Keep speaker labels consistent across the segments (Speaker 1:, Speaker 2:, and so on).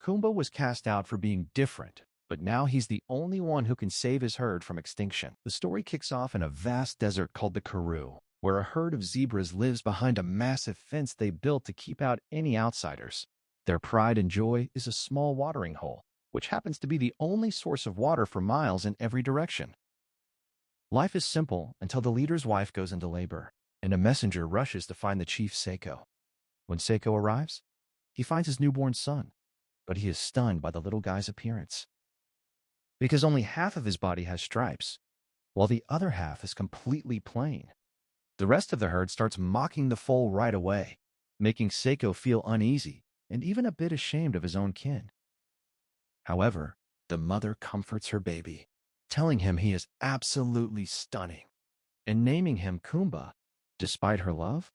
Speaker 1: Kumba was cast out for being different, but now he's the only one who can save his herd from extinction. The story kicks off in a vast desert called the Karoo, where a herd of zebras lives behind a massive fence they built to keep out any outsiders. Their pride and joy is a small watering hole, which happens to be the only source of water for miles in every direction. Life is simple until the leader's wife goes into labor, and a messenger rushes to find the chief Seiko. When Seiko arrives, he finds his newborn son, but he is stunned by the little guy's appearance. Because only half of his body has stripes, while the other half is completely plain. The rest of the herd starts mocking the foal right away, making Seiko feel uneasy and even a bit ashamed of his own kin. However, the mother comforts her baby, telling him he is absolutely stunning, and naming him Kumba. Despite her love,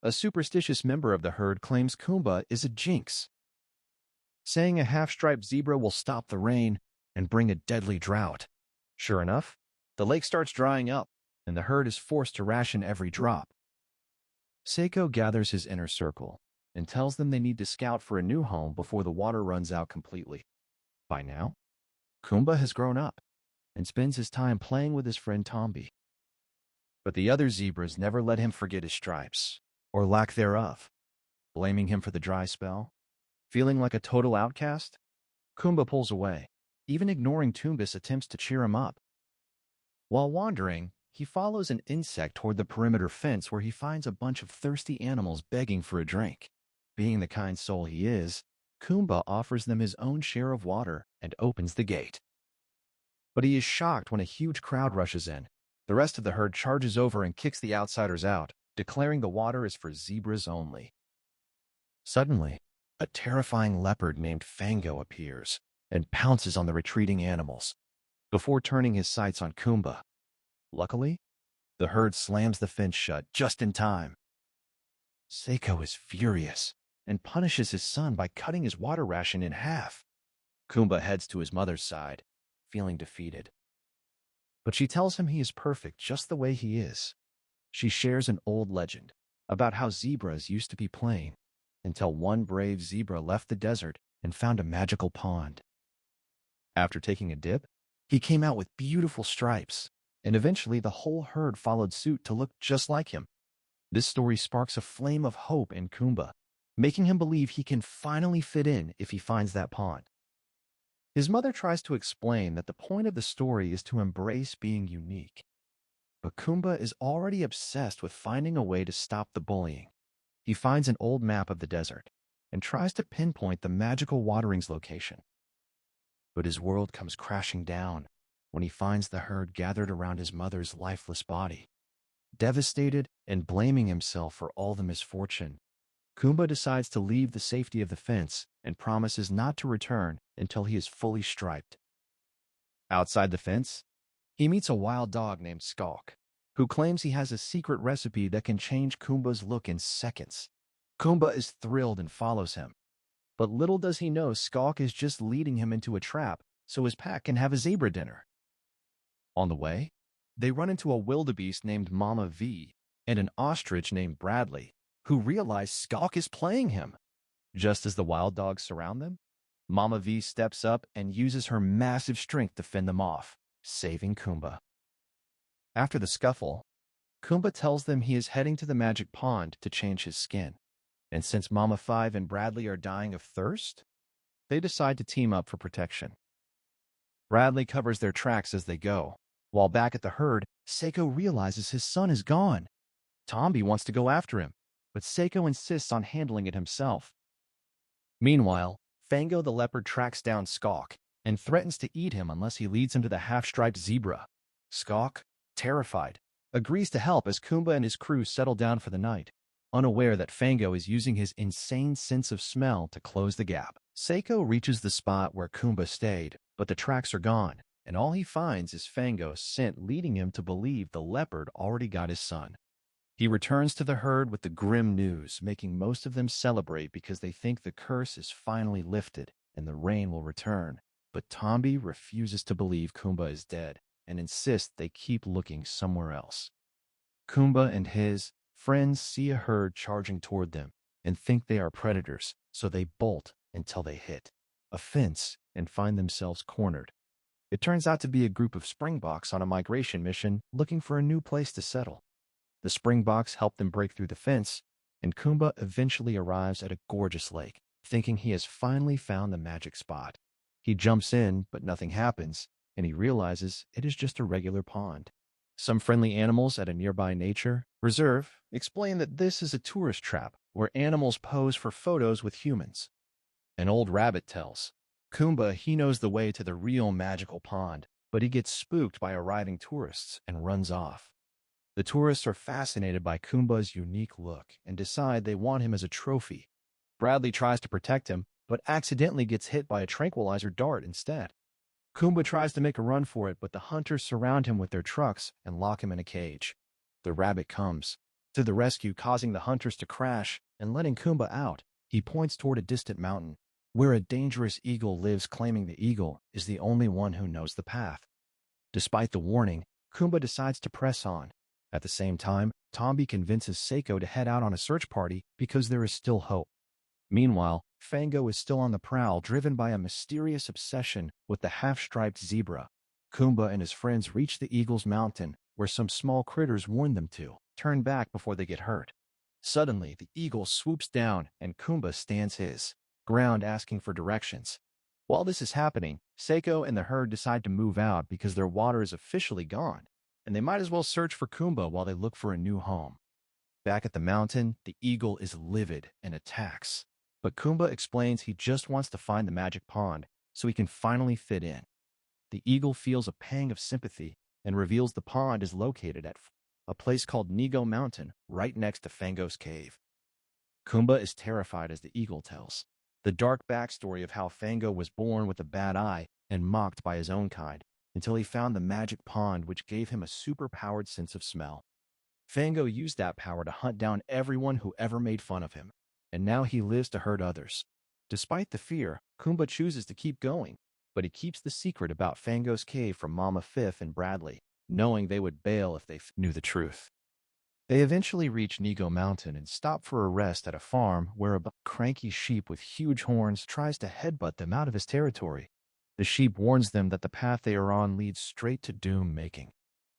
Speaker 1: a superstitious member of the herd claims Kumba is a jinx, saying a half-striped zebra will stop the rain and bring a deadly drought. Sure enough, the lake starts drying up, and the herd is forced to ration every drop. Seiko gathers his inner circle and tells them they need to scout for a new home before the water runs out completely. By now, Kumba has grown up and spends his time playing with his friend Tombi. But the other zebras never let him forget his stripes, or lack thereof. Blaming him for the dry spell, feeling like a total outcast, Kumba pulls away, even ignoring Tumbas' attempts to cheer him up. While wandering, he follows an insect toward the perimeter fence where he finds a bunch of thirsty animals begging for a drink. Being the kind soul he is, Kumba offers them his own share of water and opens the gate. But he is shocked when a huge crowd rushes in. The rest of the herd charges over and kicks the outsiders out, declaring the water is for zebras only. Suddenly, a terrifying leopard named Fango appears and pounces on the retreating animals, before turning his sights on Kumba. Luckily, the herd slams the fence shut just in time. Seiko is furious and punishes his son by cutting his water ration in half. Kumba heads to his mother's side, feeling defeated. But she tells him he is perfect just the way he is. She shares an old legend about how zebras used to be plain, until one brave zebra left the desert and found a magical pond. After taking a dip, he came out with beautiful stripes, and eventually the whole herd followed suit to look just like him. This story sparks a flame of hope in Kumba, making him believe he can finally fit in if he finds that pond. His mother tries to explain that the point of the story is to embrace being unique. But Kumba is already obsessed with finding a way to stop the bullying. He finds an old map of the desert and tries to pinpoint the magical watering's location. But his world comes crashing down when he finds the herd gathered around his mother's lifeless body. Devastated and blaming himself for all the misfortune, Kumba decides to leave the safety of the fence and promises not to return until he is fully striped. Outside the fence, he meets a wild dog named Skalk, who claims he has a secret recipe that can change Kumba's look in seconds. Kumba is thrilled and follows him. But little does he know Skalk is just leading him into a trap so his pack can have a zebra dinner. On the way, they run into a wildebeest named Mama V and an ostrich named Bradley, who realize Skalk is playing him. Just as the wild dogs surround them, Mama V steps up and uses her massive strength to fend them off, saving Kumba. After the scuffle, Kumba tells them he is heading to the magic pond to change his skin. And since Mama 5 and Bradley are dying of thirst, they decide to team up for protection. Bradley covers their tracks as they go. While back at the herd, Seiko realizes his son is gone. Tombi wants to go after him, but Seiko insists on handling it himself. Meanwhile, Fango the leopard tracks down Skalk and threatens to eat him unless he leads him to the half-striped zebra. Skalk, terrified, agrees to help as Kumba and his crew settle down for the night, unaware that Fango is using his insane sense of smell to close the gap. Seiko reaches the spot where Kumba stayed, but the tracks are gone, and all he finds is Fango's scent leading him to believe the leopard already got his son. He returns to the herd with the grim news, making most of them celebrate because they think the curse is finally lifted and the rain will return. But Tombi refuses to believe Kumba is dead and insists they keep looking somewhere else. Kumba and his friends see a herd charging toward them and think they are predators, so they bolt until they hit. a fence, and find themselves cornered. It turns out to be a group of Springboks on a migration mission looking for a new place to settle. The Springboks help them break through the fence, and Kumba eventually arrives at a gorgeous lake, thinking he has finally found the magic spot. He jumps in, but nothing happens, and he realizes it is just a regular pond. Some friendly animals at a nearby nature reserve explain that this is a tourist trap where animals pose for photos with humans. An old rabbit tells Kumba he knows the way to the real magical pond, but he gets spooked by arriving tourists and runs off. The tourists are fascinated by Kumba's unique look and decide they want him as a trophy. Bradley tries to protect him, but accidentally gets hit by a tranquilizer dart instead. Kumba tries to make a run for it, but the hunters surround him with their trucks and lock him in a cage. The rabbit comes to the rescue, causing the hunters to crash and letting Kumba out. He points toward a distant mountain, where a dangerous eagle lives, claiming the eagle is the only one who knows the path. Despite the warning, Kumba decides to press on. At the same time, Tombi convinces Seiko to head out on a search party because there is still hope. Meanwhile, Fango is still on the prowl, driven by a mysterious obsession with the half-striped zebra. Kumba and his friends reach the Eagle's Mountain, where some small critters warn them to turn back before they get hurt. Suddenly, the eagle swoops down, and Kumba stands his ground, asking for directions. While this is happening, Seiko and the herd decide to move out because their water is officially gone, and they might as well search for Kumba while they look for a new home. Back at the mountain, the eagle is livid and attacks. But Kumba explains he just wants to find the magic pond so he can finally fit in. The eagle feels a pang of sympathy and reveals the pond is located at a place called Nigo Mountain, right next to Fango's cave. Kumba is terrified as the eagle tells the dark backstory of how Fango was born with a bad eye and mocked by his own kind until he found the magic pond, which gave him a super-powered sense of smell. Fango used that power to hunt down everyone who ever made fun of him, and now he lives to hurt others. Despite the fear, Kumba chooses to keep going, but he keeps the secret about Fango's cave from Mama Fifth and Bradley, knowing they would bail if they knew the truth. They eventually reach Nigo Mountain and stop for a rest at a farm where a cranky sheep with huge horns tries to headbutt them out of his territory. The sheep warns them that the path they are on leads straight to doom-making.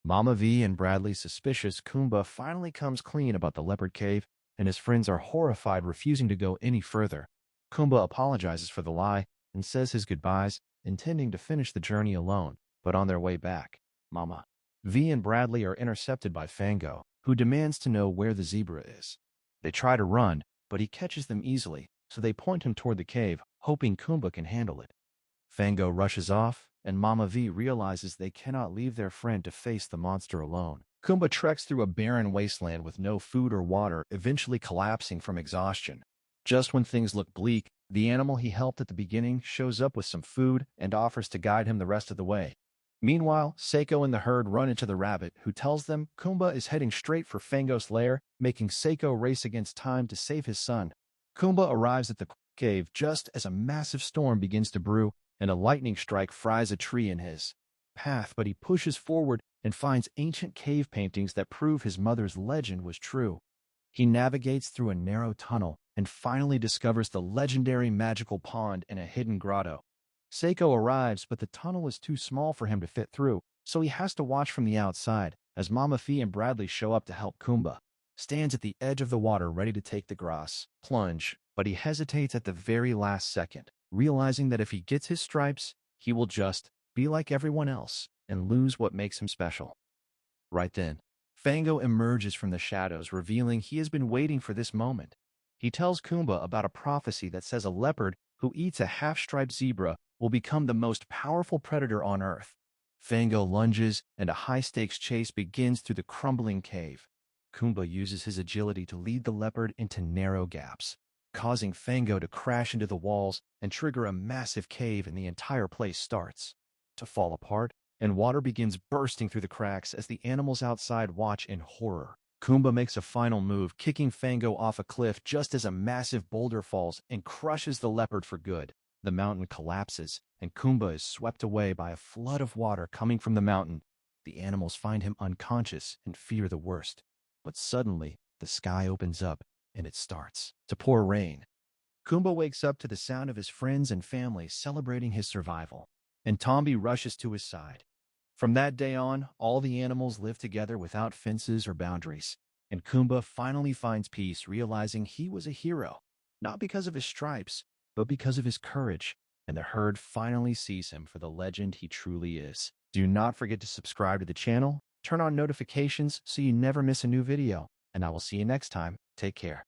Speaker 1: Mama V and Bradley, suspicious, Kumba finally comes clean about the leopard cave, and his friends are horrified, refusing to go any further. Kumba apologizes for the lie and says his goodbyes, intending to finish the journey alone, but on their way back, Mama V and Bradley are intercepted by Fango, who demands to know where the zebra is. They try to run, but he catches them easily, so they point him toward the cave, hoping Kumba can handle it. Fango rushes off, and Mama V realizes they cannot leave their friend to face the monster alone. Kumba treks through a barren wasteland with no food or water, eventually collapsing from exhaustion. Just when things look bleak, the animal he helped at the beginning shows up with some food and offers to guide him the rest of the way. Meanwhile, Seiko and the herd run into the rabbit, who tells them Kumba is heading straight for Fango's lair, making Seiko race against time to save his son. Kumba arrives at the cave just as a massive storm begins to brew, and a lightning strike fries a tree in his path, but he pushes forward and finds ancient cave paintings that prove his mother's legend was true. He navigates through a narrow tunnel and finally discovers the legendary magical pond in a hidden grotto. Seiko arrives, but the tunnel is too small for him to fit through, so he has to watch from the outside as Mama Fee and Bradley show up to help. Kumba stands at the edge of the water ready to take the grass plunge, but he hesitates at the very last second, realizing that if he gets his stripes, he will just be like everyone else and lose what makes him special. Right then, Fango emerges from the shadows, revealing he has been waiting for this moment. He tells Kumba about a prophecy that says a leopard who eats a half-striped zebra will become the most powerful predator on Earth. Fango lunges, and a high-stakes chase begins through the crumbling cave. Kumba uses his agility to lead the leopard into narrow gaps, causing Fango to crash into the walls and trigger a massive cave, and the entire place starts to fall apart, and water begins bursting through the cracks as the animals outside watch in horror. Kumba makes a final move, kicking Fango off a cliff just as a massive boulder falls and crushes the leopard for good. The mountain collapses, and Kumba is swept away by a flood of water coming from the mountain. The animals find him unconscious and fear the worst. But suddenly, the sky opens up, and it starts to pour rain. Kumba wakes up to the sound of his friends and family celebrating his survival, and Tombi rushes to his side. From that day on, all the animals live together without fences or boundaries, and Kumba finally finds peace, realizing he was a hero, not because of his stripes, but because of his courage, and the herd finally sees him for the legend he truly is. Do not forget to subscribe to the channel, turn on notifications so you never miss a new video, and I will see you next time. Take care.